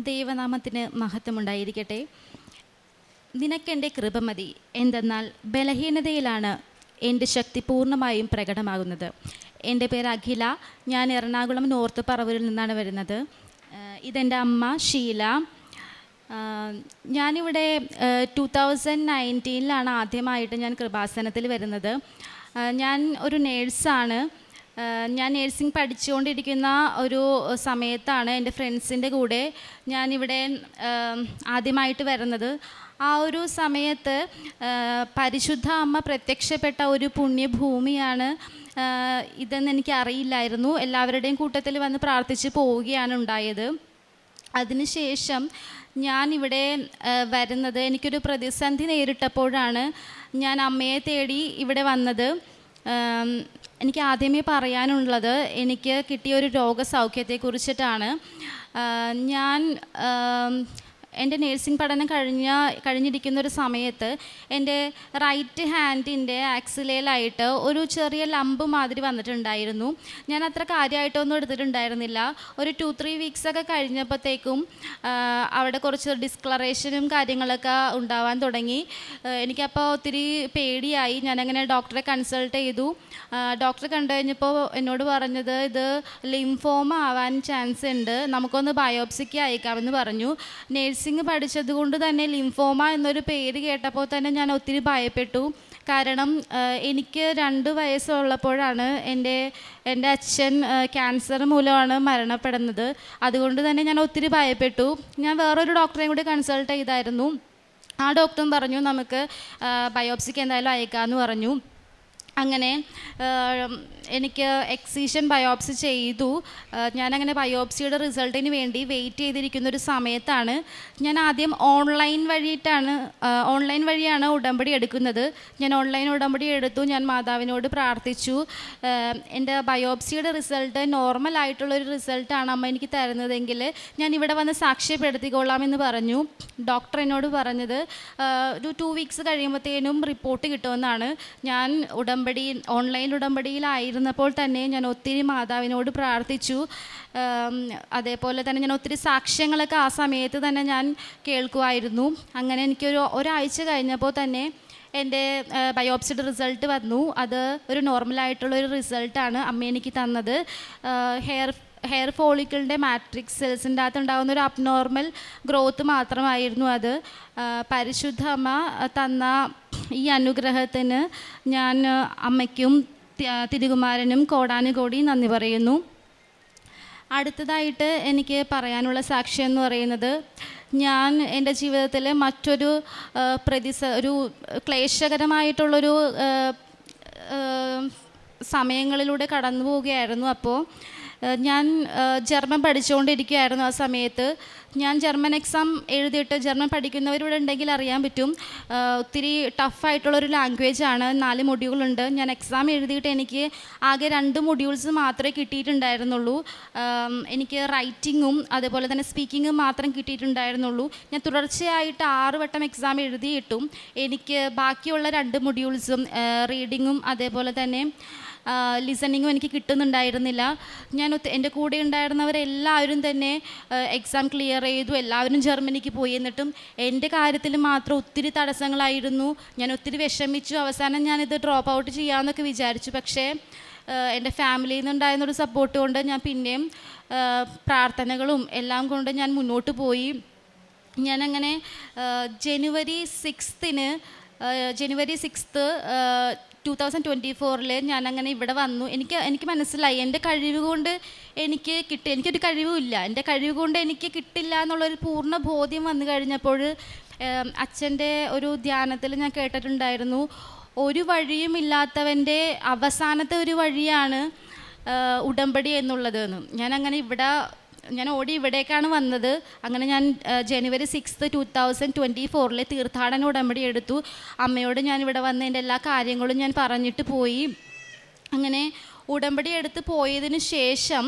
ദൈവനാമത്തിന് മഹത്വമുണ്ടായിരിക്കട്ടെ. നിനക്കെൻ്റെ കൃപ മതി, എന്തെന്നാൽ ബലഹീനതയിലാണ് എൻ്റെ ശക്തി പൂർണ്ണമായും പ്രകടമാകുന്നത്. എൻ്റെ പേര് അഖില. ഞാൻ എറണാകുളം നോർത്ത് പറവൂരിൽ നിന്നാണ് വരുന്നത്. ഇതെൻ്റെ അമ്മ ഷീല. ഞാനിവിടെ 2019 ആദ്യമായിട്ട് ഞാൻ കൃപാസനത്തിൽ വരുന്നത്. ഞാൻ ഒരു നേഴ്സാണ്. ഞാൻ നേഴ്സിംഗ് പഠിച്ചുകൊണ്ടിരിക്കുന്ന ഒരു സമയത്താണ് എൻ്റെ ഫ്രണ്ട്സിൻ്റെ കൂടെ ഞാനിവിടെ ആദ്യമായിട്ട് വരുന്നത്. ആ ഒരു സമയത്ത് പരിശുദ്ധ അമ്മ പ്രത്യക്ഷപ്പെട്ട ഒരു പുണ്യഭൂമിയാണ് ഇതെന്ന് എനിക്ക് അറിയില്ലായിരുന്നു. എല്ലാവരുടെയും കൂട്ടത്തിൽ വന്ന് പ്രാർത്ഥിച്ച് പോവുകയാണ് ഉണ്ടായത്. അതിനുശേഷം ഞാനിവിടെ വരുന്നത് എനിക്കൊരു പ്രതിസന്ധി നേരിട്ടപ്പോഴാണ് ഞാൻ അമ്മയെ തേടി ഇവിടെ വന്നത്. എനിക്ക് ആദ്യമേ പറയാനുള്ളത് എനിക്ക് കിട്ടിയ ഒരു രോഗസൗഖ്യത്തെക്കുറിച്ചിട്ടാണ്. ഞാൻ എൻ്റെ നേഴ്സിംഗ് പഠനം കഴിഞ്ഞിരിക്കുന്ന ഒരു സമയത്ത് എൻ്റെ റൈറ്റ് ഹാൻഡിൻ്റെ ആക്സിലയിലായിട്ട് ഒരു ചെറിയ ലംബ് മാതിരി വന്നിട്ടുണ്ടായിരുന്നു. ഞാൻ അത്ര കാര്യമായിട്ടൊന്നും എടുത്തിട്ടുണ്ടായിരുന്നില്ല. ഒരു 2-3 വീക്സൊക്കെ കഴിഞ്ഞപ്പോഴത്തേക്കും അവിടെ കുറച്ച് ഡിസ്കളറേഷനും കാര്യങ്ങളൊക്കെ ഉണ്ടാവാൻ തുടങ്ങി. എനിക്കപ്പോൾ ഒത്തിരി പേടിയായി. ഞാനങ്ങനെ ഡോക്ടറെ കൺസൾട്ട് ചെയ്തു. ഡോക്ടറെ കണ്ടു കഴിഞ്ഞപ്പോൾ എന്നോട് പറഞ്ഞത് ഇത് ലിംഫോമ ആവാൻ ചാൻസ് ഉണ്ട്, നമുക്കൊന്ന് ബയോപ്സിക്ക് അയക്കാമെന്ന് പറഞ്ഞു. നേഴ്സിംഗ് പഠിച്ചതുകൊണ്ട് തന്നെ ലിംഫോമ എന്നൊരു പേര് കേട്ടപ്പോൾ തന്നെ ഞാൻ ഒത്തിരി ഭയപ്പെട്ടു. കാരണം എനിക്ക് 2 വയസ്സുള്ളപ്പോഴാണ് എൻ്റെ അച്ഛൻ ക്യാൻസർ മൂലമാണ് മരണപ്പെടുന്നത്. അതുകൊണ്ട് തന്നെ ഞാൻ ഒത്തിരി ഭയപ്പെട്ടു. ഞാൻ വേറൊരു ഡോക്ടറെയും കൂടി കൺസൾട്ട് ചെയ്തായിരുന്നു. ആ ഡോക്ടറും പറഞ്ഞു നമുക്ക് ബയോപ്സിക്ക് എന്തായാലും അയക്കാമെന്ന് പറഞ്ഞു. അങ്ങനെ എനിക്ക് എക്സീഷൻ ബയോപ്സി ചെയ്തു. ഞാനങ്ങനെ ബയോപ്സിയുടെ റിസൾട്ടിന് വേണ്ടി വെയിറ്റ് ചെയ്തിരിക്കുന്ന ഒരു സമയത്താണ് ഞാൻ ആദ്യം ഓൺലൈൻ വഴിയാണ് ഉടമ്പടി എടുക്കുന്നത്. ഞാൻ ഓൺലൈൻ ഉടമ്പടി എടുത്തു. ഞാൻ മാതാവിനോട് പ്രാർത്ഥിച്ചു. എൻ്റെ ബയോപ്സിയുടെ റിസൾട്ട് നോർമലായിട്ടുള്ളൊരു റിസൾട്ടാണ് അമ്മ എനിക്ക് തരുന്നതെങ്കിൽ ഞാൻ ഇവിടെ വന്ന് സാക്ഷ്യപ്പെടുത്തിക്കൊള്ളാമെന്ന് പറഞ്ഞു. ഡോക്ടർ എന്നോട് പറഞ്ഞത് ഒരു 2 വീക്സ് കഴിയുമ്പോഴത്തേനും റിപ്പോർട്ട് കിട്ടുമെന്നാണ്. ഞാൻ ഓൺലൈൻ ഉടമ്പടിയിലായിരുന്നപ്പോൾ തന്നെ ഞാൻ ഒത്തിരി മാതാവിനോട് പ്രാർത്ഥിച്ചു. അതേപോലെ തന്നെ ഞാൻ ഒത്തിരി സാക്ഷ്യങ്ങളൊക്കെ ആ സമയത്ത് തന്നെ ഞാൻ കേൾക്കുമായിരുന്നു. അങ്ങനെ ഒരാഴ്ച കഴിഞ്ഞപ്പോൾ തന്നെ എൻ്റെ ബയോപ്സിയുടെ റിസൾട്ട് വന്നു. അത് ഒരു നോർമലായിട്ടുള്ളൊരു റിസൾട്ടാണ് അമ്മ എനിക്ക് തന്നത്. ഹെയർ ഫോളിക്കിളിൻ്റെ മാട്രിക്സ് സെൽസിൻ്റെ അകത്ത് ഉണ്ടാകുന്ന ഒരു അബ്നോർമൽ ഗ്രോത്ത് മാത്രമായിരുന്നു അത്. പരിശുദ്ധ അമ്മ തന്ന ഈ അനുഗ്രഹത്തിന് ഞാൻ അമ്മയ്ക്കും തിരുകുമാരനും കോടാനുകോടി നന്ദി പറയുന്നു. അടുത്തതായിട്ട് എനിക്ക് പറയാനുള്ള സാക്ഷ്യം എന്ന് പറയുന്നത്, ഞാൻ എൻ്റെ ജീവിതത്തിൽ മറ്റൊരു ഒരു ക്ലേശകരമായിട്ടുള്ളൊരു സമയങ്ങളിലൂടെ കടന്നു പോവുകയായിരുന്നു. അപ്പോൾ ഞാൻ ജർമ്മൻ പഠിച്ചുകൊണ്ടിരിക്കുകയായിരുന്നു. ആ സമയത്ത് ഞാൻ ജർമ്മൻ എക്സാം എഴുതിയിട്ട്, ജർമ്മൻ പഠിക്കുന്നവരിവിടെ ഉണ്ടെങ്കിൽ അറിയാൻ പറ്റും, ഒത്തിരി ടഫായിട്ടുള്ളൊരു ലാംഗ്വേജാണ്. 4 മൊഡ്യൂളുണ്ട്. ഞാൻ എക്സാം എഴുതിയിട്ട് എനിക്ക് ആകെ 2 മൊഡ്യൂൾസ് മാത്രമേ കിട്ടിയിട്ടുണ്ടായിരുന്നുള്ളൂ. എനിക്ക് റൈറ്റിങ്ങും അതേപോലെ തന്നെ സ്പീക്കിങ്ങും മാത്രം കിട്ടിയിട്ടുണ്ടായിരുന്നുള്ളൂ. ഞാൻ തുടർച്ചയായിട്ട് 6 വട്ടം എക്സാം എഴുതിയിട്ടും എനിക്ക് ബാക്കിയുള്ള 2 മൊഡ്യൂൾസും റീഡിങ്ങും അതേപോലെ തന്നെ ലിസണിങ്ങും എനിക്ക് കിട്ടുന്നുണ്ടായിരുന്നില്ല. എൻ്റെ കൂടെ ഉണ്ടായിരുന്നവരെല്ലാവരും തന്നെ എക്സാം ക്ലിയർ ചെയ്തു. എല്ലാവരും ജർമ്മനിക്ക് പോയി. എന്നിട്ടും എൻ്റെ കാര്യത്തിൽ മാത്രം ഒത്തിരി തടസ്സങ്ങളായിരുന്നു. ഞാൻ ഒത്തിരി വിഷമിച്ചു. അവസാനം ഞാനിത് ഡ്രോപ്പ് ഔട്ട് ചെയ്യാമെന്നൊക്കെ വിചാരിച്ചു. പക്ഷേ എൻ്റെ ഫാമിലിയിൽ നിന്നുണ്ടായിരുന്നൊരു സപ്പോർട്ട് കൊണ്ട് ഞാൻ പിന്നെയും പ്രാർത്ഥനകളും എല്ലാം കൊണ്ട് ഞാൻ മുന്നോട്ട് പോയി. ഞാനങ്ങനെ ജനുവരി 6 2024 ഞാനങ്ങനെ ഇവിടെ വന്നു. എനിക്ക് മനസ്സിലായി എൻ്റെ കഴിവ് കൊണ്ട് എനിക്കൊരു കഴിവുമില്ല. എൻ്റെ കഴിവ് കൊണ്ട് എനിക്ക് കിട്ടില്ല എന്നുള്ളൊരു പൂർണ്ണ ബോധ്യം വന്നു കഴിഞ്ഞപ്പോൾ അച്ഛൻ്റെ ഒരു ധ്യാനത്തിൽ ഞാൻ കേട്ടിട്ടുണ്ടായിരുന്നു, ഒരു വഴിയുമില്ലാത്തവൻ്റെ അവസാനത്തെ ഒരു വഴിയാണ് ഉടമ്പടി എന്നുള്ളത്. ഞാൻ ഓടി ഇവിടേക്കാണ് വന്നത്. അങ്ങനെ ഞാൻ ജനുവരി 6 2024 തീർത്ഥാടന ഉടമ്പടി എടുത്തു. അമ്മയോട് ഞാൻ ഇവിടെ വന്ന് എൻ്റെ എല്ലാ കാര്യങ്ങളും ഞാൻ പറഞ്ഞിട്ട് പോയി. അങ്ങനെ ഉടമ്പടി എടുത്ത് പോയതിന് ശേഷം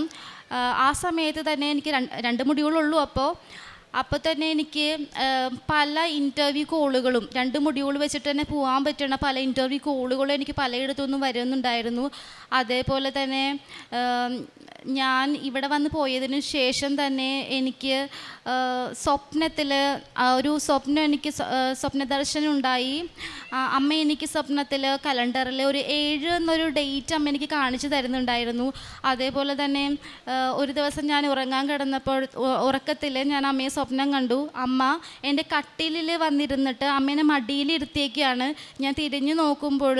ആ സമയത്ത് തന്നെ എനിക്ക് 2 മൊഡ്യൂളുള്ളൂ. അപ്പോൾ അപ്പോൾ തന്നെ എനിക്ക് പല ഇൻ്റർവ്യൂ കോളുകളും 2 മൊഡ്യൂൾ വെച്ചിട്ട് തന്നെ പോകാൻ പറ്റുന്ന പല ഇൻ്റർവ്യൂ കോളുകളും എനിക്ക് പലയിടത്തുനിന്നും വരുന്നുണ്ടായിരുന്നു. അതേപോലെ തന്നെ ഞാൻ ഇവിടെ വന്ന് പോയതിനു ശേഷം തന്നെ എനിക്ക് സ്വപ്നത്തിൽ ഒരു സ്വപ്നം എനിക്ക് സ്വപ്നദർശനം ഉണ്ടായി. അമ്മ എനിക്ക് സ്വപ്നത്തിൽ കലണ്ടറിൽ ഒരു 7 എന്നൊരു ഡേറ്റ് അമ്മ എനിക്ക് കാണിച്ചു തരുന്നുണ്ടായിരുന്നു. അതേപോലെ തന്നെ ഒരു ദിവസം ഞാൻ ഉറങ്ങാൻ കിടന്നപ്പോൾ ഉറക്കത്തിൽ ഞാൻ അമ്മയെ സ്വപ്നം കണ്ടു. അമ്മ എൻ്റെ കട്ടിലിൽ വന്നിരുന്നിട്ട് അമ്മേനെ മടിയിലിരുത്തിയേക്കാണ്. ഞാൻ തിരിഞ്ഞു നോക്കുമ്പോൾ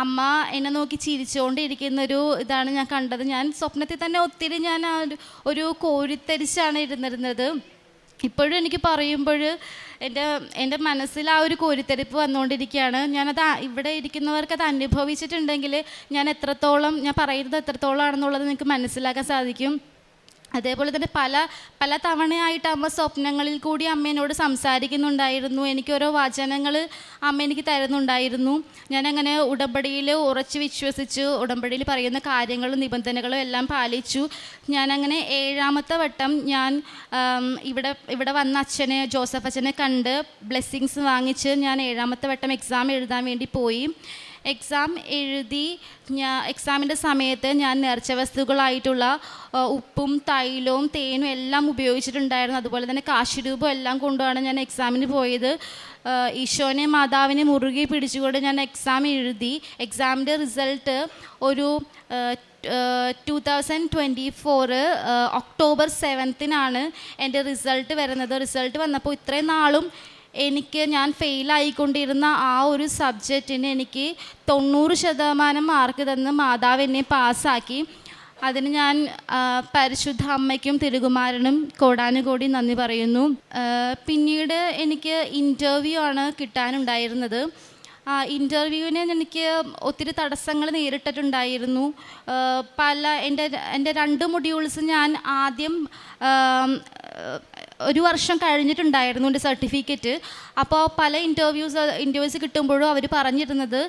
അമ്മ എന്നെ നോക്കി ചിരിച്ചുകൊണ്ടിരിക്കുന്നൊരു ഇതാണ് ഞാൻ കണ്ടത്. ഞാൻ സ്വപ്നത്തിൽ തന്നെ ഒത്തിരി ഞാൻ ഒരു കോരിത്തരിച്ചാണ് ഇരുന്നിരുന്നത്. ഇപ്പോഴും എനിക്ക് പറയുമ്പോൾ എൻ്റെ മനസ്സിൽ ആ ഒരു കോരിത്തെരിപ്പ് വന്നുകൊണ്ടിരിക്കുകയാണ്. ഞാനത് ഇവിടെ ഇരിക്കുന്നവർക്ക് അത് അനുഭവിച്ചിട്ടുണ്ടെങ്കിൽ ഞാൻ പറയുന്നത് എത്രത്തോളം ആണെന്നുള്ളത് നിങ്ങൾക്ക് മനസ്സിലാക്കാൻ സാധിക്കും. അതേപോലെ തന്നെ പല തവണയായിട്ട് അമ്മ സ്വപ്നങ്ങളിൽ കൂടി അമ്മ എന്നോട് സംസാരിക്കുന്നുണ്ടായിരുന്നു. എനിക്കോരോ വചനങ്ങൾ അമ്മ എനിക്ക് തരുന്നുണ്ടായിരുന്നു. ഞാനങ്ങനെ ഉടമ്പടിയിൽ ഉറച്ചു വിശ്വസിച്ചു, ഉടമ്പടിയിൽ പറയുന്ന കാര്യങ്ങളും നിബന്ധനകളും എല്ലാം പാലിച്ചു. ഞാനങ്ങനെ 7ാമത്തെ വട്ടം ഞാൻ ഇവിടെ വന്ന ജോസഫ് അച്ഛനെ കണ്ട് ബ്ലെസ്സിങ്സ് വാങ്ങിച്ച് ഞാൻ 7ാമത്തെ വട്ടം എക്സാം എഴുതാൻ വേണ്ടി പോയി. എക്സാം എഴുതി എക്സാമിൻ്റെ സമയത്ത് ഞാൻ നേർച്ച വസ്തുക്കളായിട്ടുള്ള ഉപ്പും തൈലവും തേനും എല്ലാം ഉപയോഗിച്ചിട്ടുണ്ടായിരുന്നു. അതുപോലെ തന്നെ കാശുരൂപം എല്ലാം കൊണ്ടുമാണ് ഞാൻ എക്സാമിന് പോയത്. ഈശോനെ മാതാവിനെ മുറുകെ പിടിച്ചുകൊണ്ട് ഞാൻ എക്സാം എഴുതി. എക്സാമിൻ്റെ റിസൾട്ട് ഒരു 2024 ഒക്ടോബർ 7 എൻ്റെ റിസൾട്ട് വരുന്നത്. റിസൾട്ട് വന്നപ്പോൾ ഇത്രയും നാളും ഞാൻ ഫെയിലായിക്കൊണ്ടിരുന്ന ആ ഒരു സബ്ജക്റ്റിന് എനിക്ക് 90% മാർക്ക് തന്ന് മാതാവ് എന്നെ പാസ്സാക്കി. അതിന് ഞാൻ പരിശുദ്ധ അമ്മയ്ക്കും തിരുകുമാരനും കോടാനുകോടി നന്ദി പറയുന്നു. പിന്നീട് എനിക്ക് ഇൻ്റർവ്യൂ ആണ് കിട്ടാനുണ്ടായിരുന്നത്. ഇൻ്റർവ്യൂവിന് എനിക്ക് ഒത്തിരി തടസ്സങ്ങൾ നേരിട്ടിട്ടുണ്ടായിരുന്നു. എൻ്റെ 2 മൊഡ്യൂൾസ് ഞാൻ ആദ്യം 1 വർഷം കഴിഞ്ഞിട്ടുണ്ടായിരുന്നു എൻ്റെ സർട്ടിഫിക്കറ്റ്. അപ്പോൾ പല ഇൻ്റർവ്യൂസ് കിട്ടുമ്പോഴും അവർ പറഞ്ഞിരുന്നത്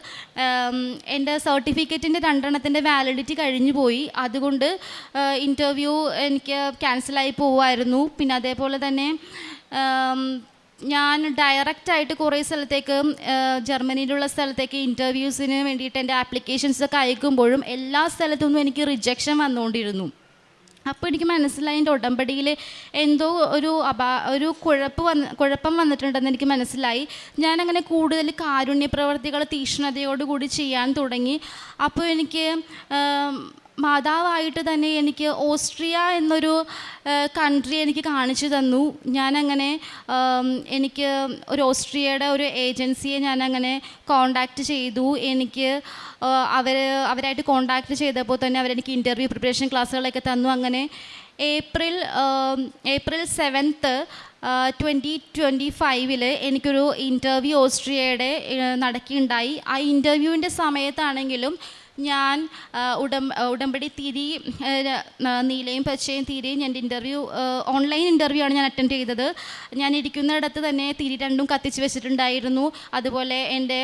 എൻ്റെ സർട്ടിഫിക്കറ്റിൻ്റെ 2 വാലിഡിറ്റി കഴിഞ്ഞു പോയി, അതുകൊണ്ട് ഇൻ്റർവ്യൂ എനിക്ക് ക്യാൻസലായി പോവുമായിരുന്നു. പിന്നെ അതേപോലെ തന്നെ ഞാൻ ഡയറക്റ്റായിട്ട് കുറേ സ്ഥലത്തേക്ക് ജർമ്മനിയിലുള്ള സ്ഥലത്തേക്ക് ഇൻ്റർവ്യൂസിന് വേണ്ടിയിട്ട് എൻ്റെ ആപ്ലിക്കേഷൻസൊക്കെ അയക്കുമ്പോഴും എല്ലാ സ്ഥലത്തുനിന്നും എനിക്ക് റിജക്ഷൻ വന്നുകൊണ്ടിരുന്നു. അപ്പോൾ എനിക്ക് മനസ്സിലായി എൻ്റെ ഉടമ്പടിയിൽ എന്തോ ഒരു കുഴപ്പം വന്നിട്ടുണ്ടെന്ന് എനിക്ക് മനസ്സിലായി. ഞാനങ്ങനെ കൂടുതൽ കാരുണ്യ പ്രവർത്തികൾ തീക്ഷ്ണതയോടുകൂടി ചെയ്യാൻ തുടങ്ങി. അപ്പോൾ എനിക്ക് മാതാവായിട്ട് തന്നെ എനിക്ക് ഓസ്ട്രിയ എന്നൊരു കൺട്രി എനിക്ക് കാണിച്ചു തന്നു. ഞാനങ്ങനെ എനിക്ക് ഒരു ഓസ്ട്രിയയുടെ ഒരു ഏജൻസിയെ ഞാനങ്ങനെ കോണ്ടാക്റ്റ് ചെയ്തു. എനിക്ക് അവരായിട്ട് കോണ്ടാക്റ്റ് ചെയ്തപ്പോൾ തന്നെ അവരെനിക്ക് ഇൻ്റർവ്യൂ പ്രിപ്പറേഷൻ ക്ലാസ്സുകളൊക്കെ തന്നു. അങ്ങനെ ഏപ്രിൽ 7 2025 എനിക്കൊരു ഇൻ്റർവ്യൂ ഓസ്ട്രിയയുടെ നടക്കുകയുണ്ടായി. ആ ഇൻ്റർവ്യൂവിൻ്റെ സമയത്താണെങ്കിലും ഞാൻ ഉടമ്പടി തിരി നീലയും പച്ചയും തിരിയും എൻ്റെ ഇൻ്റർവ്യൂ ഓൺലൈൻ ഇൻ്റർവ്യൂ ആണ് ഞാൻ അറ്റൻഡ് ചെയ്തത്. ഞാൻ ഇരിക്കുന്നിടത്ത് തന്നെ തിരി 2 കത്തിച്ച് വെച്ചിട്ടുണ്ടായിരുന്നു. അതുപോലെ എൻ്റെ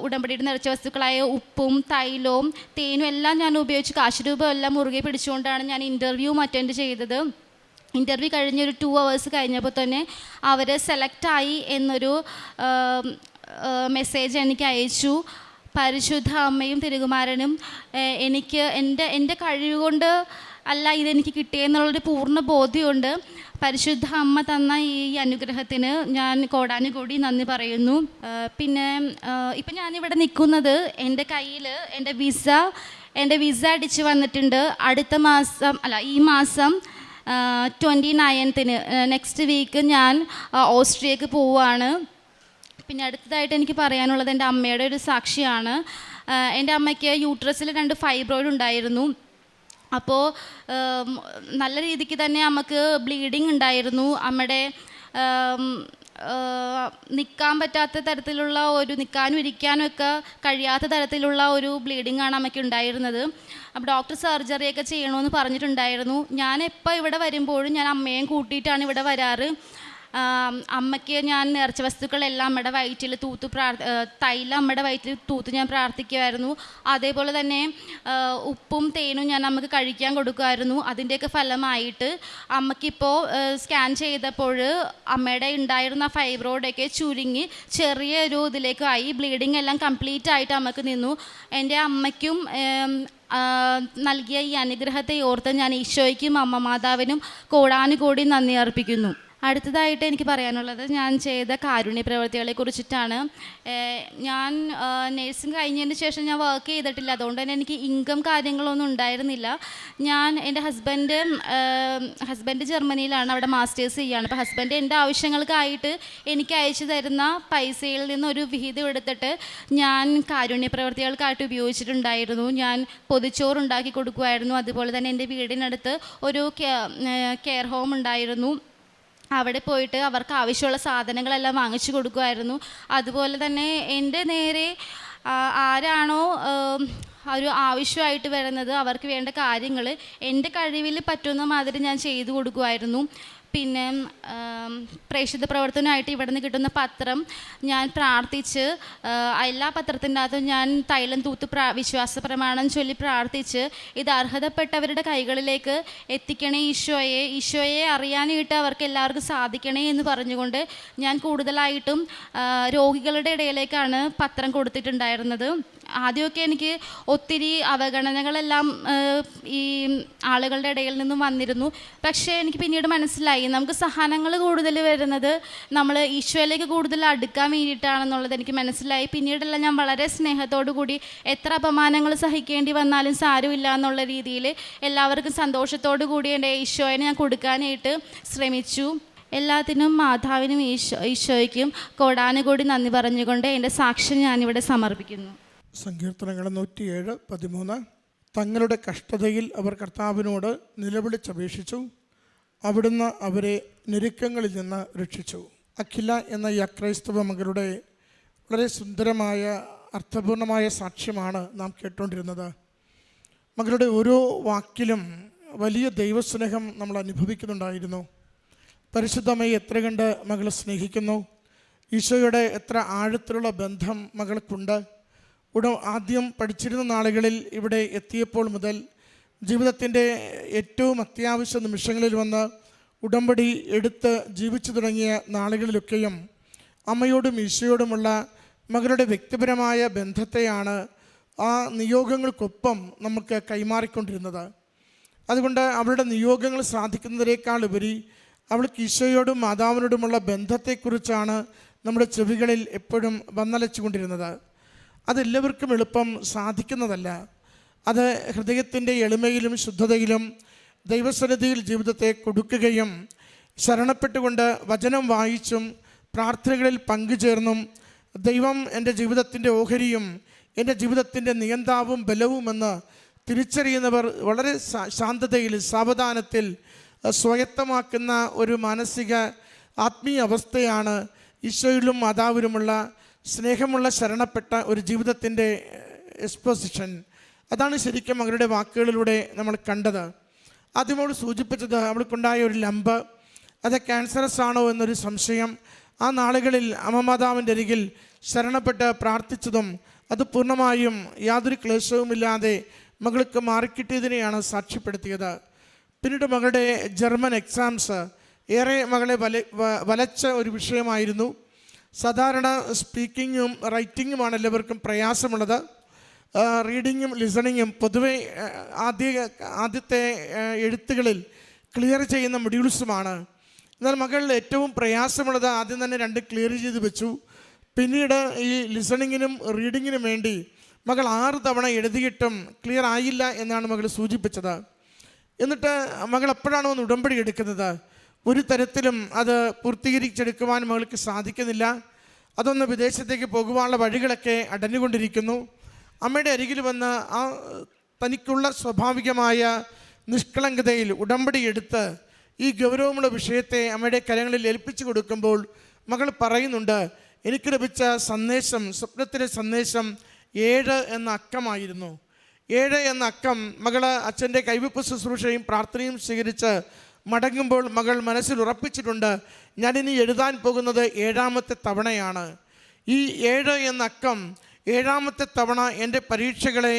ഉടമ്പടിയുടെ നിറച്ച വസ്തുക്കളായ ഉപ്പും തൈലവും തേനും എല്ലാം ഞാൻ ഉപയോഗിച്ച് കാശുരൂപം എല്ലാം മുറുകെ പിടിച്ചുകൊണ്ടാണ് ഞാൻ ഇൻ്റർവ്യൂ അറ്റൻഡ് ചെയ്തത്. ഇൻ്റർവ്യൂ കഴിഞ്ഞൊരു 2 hours കഴിഞ്ഞപ്പോൾ തന്നെ അവർ സെലക്റ്റായി എന്നൊരു മെസ്സേജ് എനിക്ക് അയച്ചു. പരിശുദ്ധ അമ്മയും തിരുകുമാരനും എനിക്ക് എൻ്റെ കഴിവ് കൊണ്ട് അല്ല ഇതെനിക്ക് കിട്ടിയെന്നുള്ളൊരു പൂർണ്ണ ബോധ്യമുണ്ട്. പരിശുദ്ധ അമ്മ തന്ന ഈ അനുഗ്രഹത്തിന് ഞാൻ കോടാനുകോടി നന്ദി പറയുന്നു. പിന്നെ ഇപ്പം ഞാനിവിടെ നിൽക്കുന്നത് എൻ്റെ കയ്യിൽ എൻ്റെ വിസ അടിച്ച് വന്നിട്ടുണ്ട്. ഈ മാസം 29 നെക്സ്റ്റ് വീക്ക് ഞാൻ ഓസ്ട്രിയക്ക് പോവുകയാണ്. പിന്നെ അടുത്തതായിട്ട് എനിക്ക് പറയാനുള്ളത് എൻ്റെ അമ്മയുടെ ഒരു സാക്ഷിയാണ്. എൻ്റെ അമ്മയ്ക്ക് യൂട്രസിൽ 2 ഫൈബ്രോയിഡ് ഉണ്ടായിരുന്നു. അപ്പോൾ നല്ല രീതിക്ക് തന്നെ അമ്മക്ക് ബ്ലീഡിങ് ഉണ്ടായിരുന്നു. അമ്മയുടെ നിൽക്കാൻ പറ്റാത്ത തരത്തിലുള്ള നിൽക്കാനും ഇരിക്കാനും ഒക്കെ കഴിയാത്ത തരത്തിലുള്ള ഒരു ബ്ലീഡിങ് ആണ് അമ്മയ്ക്ക് ഉണ്ടായിരുന്നത്. അപ്പോൾ ഡോക്ടർ സർജറിയൊക്കെ ചെയ്യണമെന്ന് പറഞ്ഞിട്ടുണ്ടായിരുന്നു. ഞാൻ എപ്പോൾ ഇവിടെ വരുമ്പോഴും ഞാൻ അമ്മയെയും കൂട്ടിയിട്ടാണ് ഇവിടെ വരാറ്. അമ്മയ്ക്ക് ഞാൻ നേർച്ച വസ്തുക്കളെല്ലാം അമ്മയുടെ വയറ്റിൽ തൈലം അമ്മയുടെ വയറ്റിൽ തൂത്ത് ഞാൻ പ്രാർത്ഥിക്കുമായിരുന്നു. അതേപോലെ തന്നെ ഉപ്പും തേനും ഞാൻ അമ്മക്ക് കഴിക്കാൻ കൊടുക്കുമായിരുന്നു. അതിൻ്റെയൊക്കെ ഫലമായിട്ട് അമ്മയ്ക്കിപ്പോൾ സ്കാൻ ചെയ്തപ്പോൾ അമ്മയുടെ ഉണ്ടായിരുന്ന ഫൈബ്രോയിഡൊക്കെ ചുരുങ്ങി ചെറിയൊരു ഇതിലേക്കായി. ബ്ലീഡിങ് എല്ലാം കംപ്ലീറ്റ് ആയിട്ട് അമ്മക്ക് നിന്നു. എൻ്റെ അമ്മയ്ക്കും നൽകിയ ഈ അനുഗ്രഹത്തെ ഓർത്ത് ഞാൻ ഈശോയ്ക്കും അമ്മ മാതാവിനും കോടാനുകോടി നന്ദി അർപ്പിക്കുന്നു. അടുത്തതായിട്ട് എനിക്ക് പറയാനുള്ളത് ഞാൻ ചെയ്ത കാരുണ്യ പ്രവൃത്തികളെ കുറിച്ചിട്ടാണ്. ഞാൻ നേഴ്സിംഗ് കഴിഞ്ഞതിന് ശേഷം ഞാൻ വർക്ക് ചെയ്തിട്ടില്ല, അതുകൊണ്ട് തന്നെ എനിക്ക് ഇൻകം കാര്യങ്ങളൊന്നും ഉണ്ടായിരുന്നില്ല. എൻ്റെ ഹസ്ബൻഡ് ജർമ്മനിയിലാണ്, അവിടെ മാസ്റ്റേഴ്സ് ചെയ്യുകയാണ്. അപ്പോൾ ഹസ്ബൻഡ് എൻ്റെ ആവശ്യങ്ങൾക്കായിട്ട് എനിക്ക് അയച്ചു തരുന്ന പൈസയിൽ നിന്നൊരു വിഹിതം എടുത്തിട്ട് ഞാൻ കാരുണ്യ പ്രവൃത്തികൾക്കായിട്ട് ഉപയോഗിച്ചിട്ടുണ്ടായിരുന്നു. ഞാൻ പൊതിച്ചോറുണ്ടാക്കി കൊടുക്കുമായിരുന്നു. അതുപോലെ തന്നെ എൻ്റെ വീടിനടുത്ത് ഒരു കെയർ ഹോം ഉണ്ടായിരുന്നു, അവിടെ പോയിട്ട് അവർക്ക് ആവശ്യമുള്ള സാധനങ്ങളെല്ലാം വാങ്ങിച്ചു കൊടുക്കുമായിരുന്നു. അതുപോലെ തന്നെ എൻ്റെ നേരെ ആരാണോ ഒരു ആവശ്യമായിട്ട് വരുന്നത് അവർക്ക് വേണ്ട കാര്യങ്ങൾ എൻ്റെ കഴിവിൽ പറ്റുന്ന മാതിരി ഞാൻ ചെയ്തു കൊടുക്കുമായിരുന്നു. പിന്നെ പ്രേക്ഷിത പ്രവർത്തനമായിട്ട് ഇവിടെ നിന്ന് കിട്ടുന്ന പത്രം ഞാൻ പ്രാർത്ഥിച്ച് എല്ലാ പത്രത്തിൻ്റെ അകത്തും ഞാൻ തൈലം തൂത്ത് വിശ്വാസ പ്രമാണം ചൊല്ലി പ്രാർത്ഥിച്ച് ഇത് അർഹതപ്പെട്ടവരുടെ കൈകളിലേക്ക് എത്തിക്കണേ ഈശോയെ അറിയാനായിട്ട് അവർക്ക് എല്ലാവർക്കും സാധിക്കണേ എന്ന് പറഞ്ഞുകൊണ്ട് ഞാൻ കൂടുതലായിട്ടും രോഗികളുടെ ഇടയിലേക്കാണ് പത്രം കൊടുത്തിട്ടുണ്ടായിരുന്നത്. ആദ്യമൊക്കെ എനിക്ക് ഒത്തിരി അവഗണനകളെല്ലാം ഈ ആളുകളുടെ ഇടയിൽ നിന്നും വന്നിരുന്നു. പക്ഷേ എനിക്ക് പിന്നീട് മനസ്സിലായി നമുക്ക് സഹനങ്ങൾ കൂടുതൽ വരുന്നത് നമ്മൾ ഈശോയിലേക്ക് കൂടുതൽ അടുക്കാൻ വേണ്ടിയിട്ടാണെന്നുള്ളത് എനിക്ക് മനസ്സിലായി. പിന്നീടെല്ലാം ഞാൻ വളരെ സ്നേഹത്തോടു കൂടി എത്ര അപമാനങ്ങൾ സഹിക്കേണ്ടി വന്നാലും സാരമില്ല എന്നുള്ള രീതിയിൽ എല്ലാവർക്കും സന്തോഷത്തോടു കൂടി എൻ്റെ ഈശോയെ ഞാൻ കൊടുക്കാനായിട്ട് ശ്രമിച്ചു. എല്ലാത്തിനും മാതാവിനും ഈശോയ്ക്കും കോടാനുകോടി നന്ദി പറഞ്ഞുകൊണ്ട് എൻ്റെ സാക്ഷ്യം ഞാനിവിടെ സമർപ്പിക്കുന്നു. സങ്കീർത്തനങ്ങൾ 107:13. തങ്ങളുടെ കഷ്ടതയിൽ അവർ കർത്താവിനോട് നിലവിളിച്ചപേക്ഷിച്ചു, അവിടുന്ന് അവരെ ഞെരുക്കങ്ങളിൽ നിന്ന് രക്ഷിച്ചു. അഖില എന്ന ഈ അക്രൈസ്തവ മകളുടെ വളരെ സുന്ദരമായ അർത്ഥപൂർണമായ സാക്ഷ്യമാണ് നാം കേട്ടുകൊണ്ടിരുന്നത്. മകളുടെ ഓരോ വാക്കിലും വലിയ ദൈവസ്നേഹം നമ്മൾ അനുഭവിക്കുന്നുണ്ടായിരുന്നു. പരിശുദ്ധമായി എത്ര കണ്ട് മകളെ സ്നേഹിക്കുന്നു, ഈശോയുടെ എത്ര ആഴത്തിലുള്ള ബന്ധം മകൾക്കുണ്ട്. ആദ്യം പഠിച്ചിരുന്ന നാളുകളിൽ ഇവിടെ എത്തിയപ്പോൾ മുതൽ ജീവിതത്തിൻ്റെ ഏറ്റവും അത്യാവശ്യ നിമിഷങ്ങളിൽ വന്ന് ഉടമ്പടി എടുത്ത് ജീവിച്ചു തുടങ്ങിയ നാളുകളിലൊക്കെയും അമ്മയോടും ഈശോയോടുമുള്ള മകളുടെ വ്യക്തിപരമായ ബന്ധത്തെയാണ് ആ നിയോഗങ്ങൾക്കൊപ്പം നമുക്ക് കൈമാറിക്കൊണ്ടിരുന്നത്. അതുകൊണ്ട് അവളുടെ നിയോഗങ്ങൾ സാധിക്കുന്നതിനേക്കാൾ ഉപരി അവൾക്ക് ഈശോയോടും മാതാവിനോടുമുള്ള ബന്ധത്തെക്കുറിച്ചാണ് നമ്മുടെ ചെവികളിൽ എപ്പോഴും വന്നലച്ചു കൊണ്ടിരുന്നത്. അതെല്ലാവർക്കും എളുപ്പം സാധിക്കുന്നതല്ല. അത് ഹൃദയത്തിൻ്റെ എളിമയിലും ശുദ്ധതയിലും ദൈവസന്നിധിയിൽ ജീവിതത്തെ കൊടുക്കുകയും ശരണപ്പെട്ടുകൊണ്ട് വചനം വായിച്ചും പ്രാർത്ഥനകളിൽ പങ്കുചേർന്നും ദൈവം എൻ്റെ ജീവിതത്തിൻ്റെ ഓഹരിയും എൻ്റെ ജീവിതത്തിൻ്റെ നിയന്താവും ബലവുമെന്ന് തിരിച്ചറിയുന്നവർ വളരെ ശാന്തതയിൽ സാവധാനത്തിൽ സ്വായത്തമാക്കുന്ന ഒരു മാനസിക ആത്മീയ അവസ്ഥയാണ് ഈശോയിലും മാതാവിലുമുള്ള സ്നേഹമുള്ള ശരണപ്പെട്ട ഒരു ജീവിതത്തിൻ്റെ എക്സ്പോസിഷൻ. അതാണ് ശരിക്കും അവരുടെ വാക്കുകളിലൂടെ നമ്മൾ കണ്ടത്. ആദ്യമോട് സൂചിപ്പിച്ചത് അവൾക്കുണ്ടായ ഒരു ലംബ്, അത് ക്യാൻസറസ് ആണോ എന്നൊരു സംശയം. ആ നാളുകളിൽ അമ്മമാതാവിൻ്റെ അരികിൽ ശരണപ്പെട്ട് പ്രാർത്ഥിച്ചതും അത് പൂർണ്ണമായും യാതൊരു ക്ലേശവുമില്ലാതെ മകൾക്ക് മാറിക്കിട്ടിയതിനെയാണ് സാക്ഷ്യപ്പെടുത്തിയത്. പിന്നീട് മകളുടെ ജർമ്മൻ എക്സാംസ് ഏറെ മകളെ വലച്ച ഒരു വിഷയമായിരുന്നു. സാധാരണ സ്പീക്കിങ്ങും റൈറ്റിങ്ങുമാണ് എല്ലാവർക്കും പ്രയാസമുള്ളത്. റീഡിങ്ങും ലിസണിങ്ങും പൊതുവെ ആദ്യത്തെ എഴുത്തുകളിൽ ക്ലിയർ ചെയ്യുന്ന മൊഡ്യൂൾസുമാണ്. എന്നാൽ മകളിൽ ഏറ്റവും പ്രയാസമുള്ളത് ആദ്യം തന്നെ 2 ക്ലിയർ ചെയ്ത് വെച്ചു. പിന്നീട് ഈ ലിസണിങ്ങിനും റീഡിങ്ങിനും വേണ്ടി മകൾ 6 തവണ എഴുതിയിട്ടും ക്ലിയർ ആയില്ല എന്നാണ് മകൾ സൂചിപ്പിച്ചത്. എന്നിട്ട് മകൾ എപ്പോഴാണോ ഒന്ന് ഉടമ്പടി എടുക്കുന്നത്, ഒരു തരത്തിലും അത് പൂർത്തീകരിച്ചെടുക്കുവാൻ മകൾക്ക് സാധിക്കുന്നില്ല. അതൊന്ന് വിദേശത്തേക്ക് പോകുവാനുള്ള വഴികളൊക്കെ അടഞ്ഞുകൊണ്ടിരിക്കുന്നു. അമ്മയുടെ അരികിൽ വന്ന് ആ തനിക്കുള്ള സ്വാഭാവികമായ നിഷ്കളങ്കതയിൽ ഉടമ്പടി എടുത്ത് ഈ ഗൗരവമുള്ള വിഷയത്തെ അമ്മയുടെ കരങ്ങളിൽ ഏൽപ്പിച്ചു കൊടുക്കുമ്പോൾ മകൾ പറയുന്നുണ്ട്, എനിക്ക് ലഭിച്ച സന്ദേശം, സ്വപ്നത്തിലെ സന്ദേശം 7 എന്ന അക്കമായിരുന്നു. 7 എന്ന അക്കം മകൾ അച്ഛൻ്റെ കൈവെപ്പ് ശുശ്രൂഷയും പ്രാർത്ഥനയും സ്വീകരിച്ച് മടങ്ങുമ്പോൾ മകൾ മനസ്സിൽ ഉറപ്പിച്ചിട്ടുണ്ട്, ഞാനിനി എഴുതാൻ പോകുന്നത് 7ാമത്തെ തവണയാണ്. ഈ 7 എന്ന അക്കം 7ാമത്തെ തവണ എൻ്റെ പരീക്ഷകളെ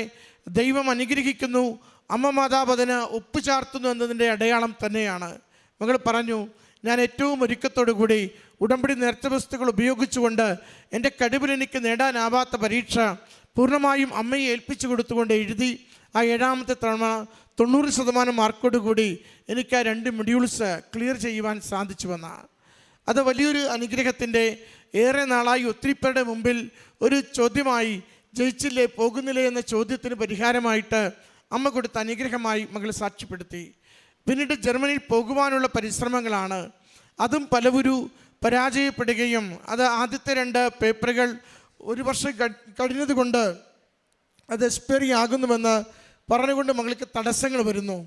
ദൈവം അനുഗ്രഹിക്കുന്നു, അമ്മ മാതാവ് അതിന് ഒപ്പുചാർത്തുന്നു എന്നതിൻ്റെ അടയാളം തന്നെയാണ്. മകൾ പറഞ്ഞു, ഞാൻ ഏറ്റവും ഒരുക്കത്തോടു കൂടി ഉടമ്പടി നേർച്ച വസ്തുക്കൾ ഉപയോഗിച്ചുകൊണ്ട് എൻ്റെ കഴിവിൽ എനിക്ക് നേടാനാവാത്ത പരീക്ഷ പൂർണ്ണമായും അമ്മയെ ഏൽപ്പിച്ചു കൊടുത്തുകൊണ്ട് എഴുതി. ആ 7ാമത്തെ തവണ 90% മാർക്കോടുകൂടി എനിക്ക് ആ 2 മൊഡ്യൂൾസ് ക്ലിയർ ചെയ്യുവാൻ സാധിച്ചുവെന്ന അത് വലിയൊരു അനുഗ്രഹത്തിൻ്റെ, ഏറെ നാളായി ഒത്തിരി പേരുടെ മുമ്പിൽ ഒരു ചോദ്യമായി, ജയിച്ചില്ലേ പോകുന്നില്ലേ എന്ന ചോദ്യത്തിന് പരിഹാരമായിട്ട് അമ്മ കൊടുത്ത അനുഗ്രഹമായി മകൾ സാക്ഷ്യപ്പെടുത്തി. പിന്നീട് ജർമ്മനിയിൽ പോകുവാനുള്ള പരിശ്രമങ്ങളാണ്. അതും പലവരു പരാജയപ്പെടുകയും അത് ആദ്യത്തെ 2 പേപ്പറുകൾ 1 വർഷം കഴിഞ്ഞതുകൊണ്ട് അത് എക്സ്പയറി ആകുന്നുവെന്ന് പറഞ്ഞുകൊണ്ട് മകൾക്ക് തടസ്സങ്ങൾ വരുന്നു.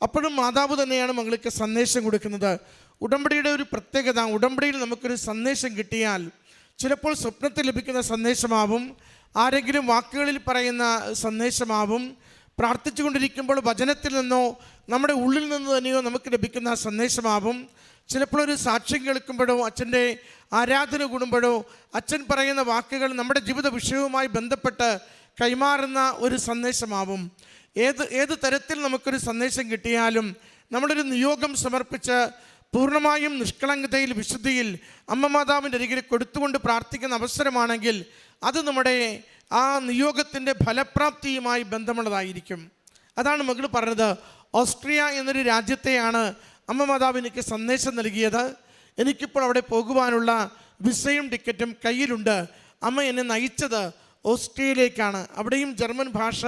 അപ്പോഴും മാതാവ് തന്നെയാണ് മകൾക്ക് സന്ദേശം കൊടുക്കുന്നത്. ഉടമ്പടിയുടെ ഒരു പ്രത്യേകത, ഉടമ്പടിയിൽ നമുക്കൊരു സന്ദേശം കിട്ടിയാൽ ചിലപ്പോൾ സ്വപ്നത്തിൽ ലഭിക്കുന്ന സന്ദേശമാവും, ആരെങ്കിലും വാക്കുകളിൽ പറയുന്ന സന്ദേശമാവും, പ്രാർത്ഥിച്ചു കൊണ്ടിരിക്കുമ്പോൾ വചനത്തിൽ നിന്നോ നമ്മുടെ ഉള്ളിൽ നിന്ന് തന്നെയോ നമുക്ക് ലഭിക്കുന്ന സന്ദേശമാവും, ചിലപ്പോൾ ഒരു സാക്ഷ്യം കേൾക്കുമ്പോഴോ അച്ഛൻ്റെ ആരാധന കൂടുമ്പോഴോ അച്ഛൻ പറയുന്ന വാക്കുകൾ നമ്മുടെ ജീവിത വിഷയവുമായി ബന്ധപ്പെട്ട് കൈമാറുന്ന ഒരു സന്ദേശമാവും. ഏത് തരത്തിൽ നമുക്കൊരു സന്ദേശം കിട്ടിയാലും നമ്മളൊരു നിയോഗം സമർപ്പിച്ച് പൂർണ്ണമായും നിഷ്കളങ്കതയിൽ വിശുദ്ധിയിൽ അമ്മ മാതാവിൻ്റെ അരികിൽ കൊടുത്തുകൊണ്ട് പ്രാർത്ഥിക്കുന്ന അവസരമാണെങ്കിൽ അത് നമ്മുടെ ആ നിയോഗത്തിൻ്റെ ഫലപ്രാപ്തിയുമായി ബന്ധമുള്ളതായിരിക്കും. അതാണ് മകൾ പറഞ്ഞത്. ഓസ്ട്രിയ എന്നൊരു രാജ്യത്തെയാണ് അമ്മ മാതാവ് എനിക്ക് സന്ദേശം നൽകിയത്. എനിക്കിപ്പോൾ അവിടെ പോകുവാനുള്ള വിസയും ടിക്കറ്റും കയ്യിലുണ്ട്. അമ്മ എന്നെ നയിച്ചത് ഓസ്ട്രിയയിലേക്കാണ്. അവിടെയും ജർമ്മൻ ഭാഷ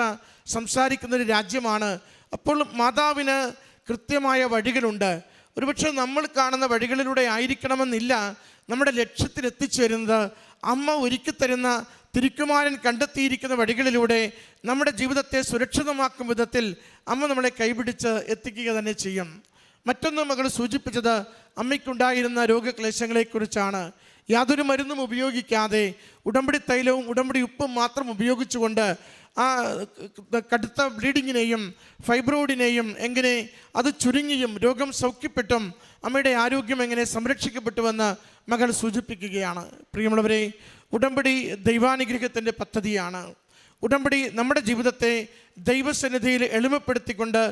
സംസാരിക്കുന്നൊരു രാജ്യമാണ്. അപ്പോൾ മാതാവിന് കൃത്യമായ വഴികളുണ്ട്. ഒരുപക്ഷെ നമ്മൾ കാണുന്ന വഴികളിലൂടെ ആയിരിക്കണമെന്നില്ല നമ്മുടെ ലക്ഷ്യത്തിൽ എത്തിച്ചേരുന്നത്. അമ്മ ഒരുക്കി തരുന്ന തിരുക്കുമാരൻ കണ്ടെത്തിയിരിക്കുന്ന വഴികളിലൂടെ നമ്മുടെ ജീവിതത്തെ സുരക്ഷിതമാക്കും വിധത്തിൽ അമ്മ നമ്മളെ കൈപിടിച്ച് എത്തിക്കുക തന്നെ ചെയ്യും. മറ്റൊന്ന് മകൾ സൂചിപ്പിച്ചത് അമ്മയ്ക്കുണ്ടായിരുന്ന രോഗക്ലേശങ്ങളെക്കുറിച്ചാണ്. യാതൊരു മരുന്നും ഉപയോഗിക്കാതെ ഉടമ്പടി തൈലവും ഉടമ്പടി ഉപ്പും മാത്രം ഉപയോഗിച്ചുകൊണ്ട് ആ കടുത്ത ബ്ലീഡിങ്ങിനെയും ഫൈബ്രോയിഡിനെയും എങ്ങനെ അത് ചുരുങ്ങിയും രോഗം സൗഖ്യപ്പെട്ടും അമ്മയുടെ ആരോഗ്യം എങ്ങനെ സംരക്ഷിക്കപ്പെട്ടുവെന്ന് മകൾ സൂചിപ്പിക്കുകയാണ്. പ്രിയമുള്ളവരെ, ഉടമ്പടി ദൈവാനുഗ്രഹത്തിൻ്റെ പദ്ധതിയാണ്. ഉടമ്പടി നമ്മുടെ ജീവിതത്തെ ദൈവസന്നിധിയിൽ എളിമപ്പെടുത്തിക്കൊണ്ട്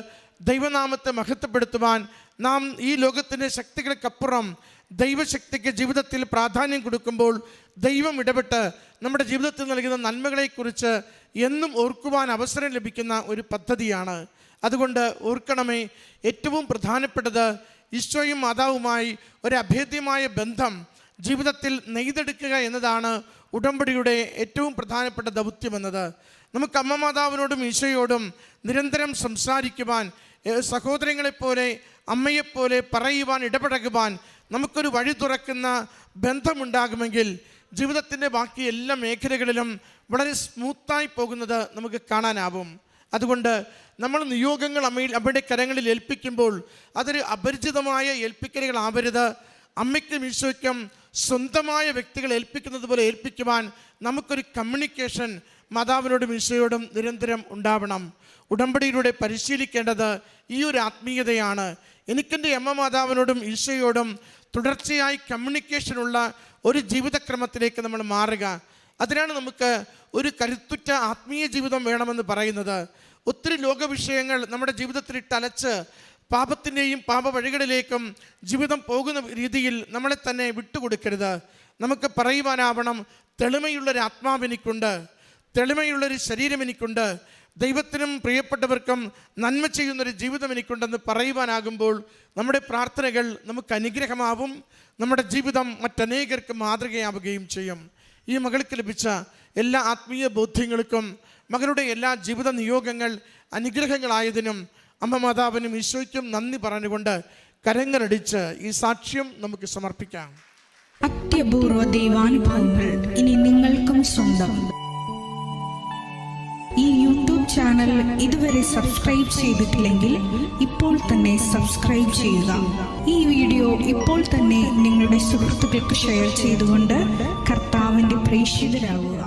ദൈവനാമത്തെ മഹത്വപ്പെടുത്തുവാൻ നാം ഈ ലോകത്തിൻ്റെ ശക്തികൾക്കപ്പുറം ദൈവശക്തിക്ക് ജീവിതത്തിൽ പ്രാധാന്യം കൊടുക്കുമ്പോൾ ദൈവം ഇടപെട്ട് നമ്മുടെ ജീവിതത്തിൽ നൽകുന്ന നന്മകളെക്കുറിച്ച് എന്നും ഓർക്കുവാൻ അവസരം ലഭിക്കുന്ന ഒരു പദ്ധതിയാണ്. അതുകൊണ്ട് ഓർക്കണമേ, ഏറ്റവും പ്രധാനപ്പെട്ടത് ഈശോയും മാതാവുമായി ഒരു അഭേദ്യമായ ബന്ധം ജീവിതത്തിൽ നെയ്തെടുക്കുക എന്നതാണ് ഉടമ്പടിയുടെ ഏറ്റവും പ്രധാനപ്പെട്ട ദൗത്യമെന്നത്. നമുക്ക് അമ്മ മാതാവിനോടും ഈശോയോടും നിരന്തരം സംസാരിക്കുവാൻ, സഹോദരങ്ങളെപ്പോലെ അമ്മയെപ്പോലെ പറയുവാൻ, ഇടപഴകുവാൻ നമുക്കൊരു വഴി തുറക്കുന്ന ബന്ധമുണ്ടാകുമെങ്കിൽ ജീവിതത്തിൻ്റെ ബാക്കി എല്ലാ മേഖലകളിലും വളരെ സ്മൂത്തായി പോകുന്നത് നമുക്ക് കാണാനാവും. അതുകൊണ്ട് നമ്മൾ നിയോഗങ്ങൾ അമ്മയുടെ കരങ്ങളിൽ ഏൽപ്പിക്കുമ്പോൾ അതൊരു അപരിചിതമായ ഏൽപ്പിക്കലുകളാവരുത്. അമ്മയ്ക്കും ഈശോയ്ക്കും സ്വന്തമായ വ്യക്തികൾ ഏൽപ്പിക്കുന്നത് പോലെ ഏൽപ്പിക്കുവാൻ നമുക്കൊരു കമ്മ്യൂണിക്കേഷൻ മാതാവിനോടും ഈശോയോടും നിരന്തരം ഉണ്ടാവണം. ഉടമ്പടിയിലൂടെ പരിശീലിക്കേണ്ടത് ഈ ഒരു ആത്മീയതയാണ്. എനിക്കെൻ്റെ അമ്മ മാതാവിനോടും ഈശോയോടും തുടർച്ചയായി കമ്മ്യൂണിക്കേഷനുള്ള ഒരു ജീവിതക്രമത്തിലേക്ക് നമ്മൾ മാറുക. അതിനാണ് നമുക്ക് ഒരു കരുത്തുറ്റ ആത്മീയ ജീവിതം വേണമെന്ന് പറയുന്നത്. ഒത്തിരി ലോകവിഷയങ്ങൾ നമ്മുടെ ജീവിതത്തിൽ ഇട്ടലച്ച് പാപത്തിൻ്റെയും പാപ വഴികളിലേക്കും ജീവിതം പോകുന്ന രീതിയിൽ നമ്മളെ തന്നെ വിട്ടുകൊടുക്കരുത്. നമുക്ക് പറയുവാനാവണം, തെളിമയുള്ളൊരു ആത്മാവ് എനിക്കുണ്ട്, തെളിമയുള്ളൊരു ശരീരം എനിക്കുണ്ട്, ദൈവത്തിനും പ്രിയപ്പെട്ടവർക്കും നന്മ ചെയ്യുന്നൊരു ജീവിതം എനിക്കുണ്ടെന്ന് പറയുവാനാകുമ്പോൾ നമ്മുടെ പ്രാർത്ഥനകൾ നമുക്ക് അനുഗ്രഹമാവും, നമ്മുടെ ജീവിതം മറ്റനേകർക്ക് മാതൃകയാവുകയും ചെയ്യും. ഈ മകൾക്ക് ലഭിച്ച എല്ലാ ആത്മീയ ബോധ്യങ്ങൾക്കും മകളുടെ എല്ലാ ജീവിത നിയോഗങ്ങൾ അനുഗ്രഹങ്ങളായതിനും അമ്മ മാതാവിനും ഈശോയ്ക്കും നന്ദി പറഞ്ഞുകൊണ്ട് കരങ്ങളടിച്ച് ഈ സാക്ഷ്യം നമുക്ക് സമർപ്പിക്കാം. അത്യപൂർവ ദൈവാനുഭവങ്ങൾ ഇനി നിങ്ങൾക്കും സ്വന്തം. ഈ യൂട്യൂബ് ചാനൽ ഇതുവരെ സബ്സ്ക്രൈബ് ചെയ്തിട്ടില്ലെങ്കിൽ ഇപ്പോൾ തന്നെ സബ്സ്ക്രൈബ് ചെയ്യുക. ഈ വീഡിയോ ഇപ്പോൾ തന്നെ നിങ്ങളുടെ സുഹൃത്തുക്കൾക്ക് ഷെയർ ചെയ്തുകൊണ്ട് കർത്താവിൻ്റെ പ്രേക്ഷിതരാകുക.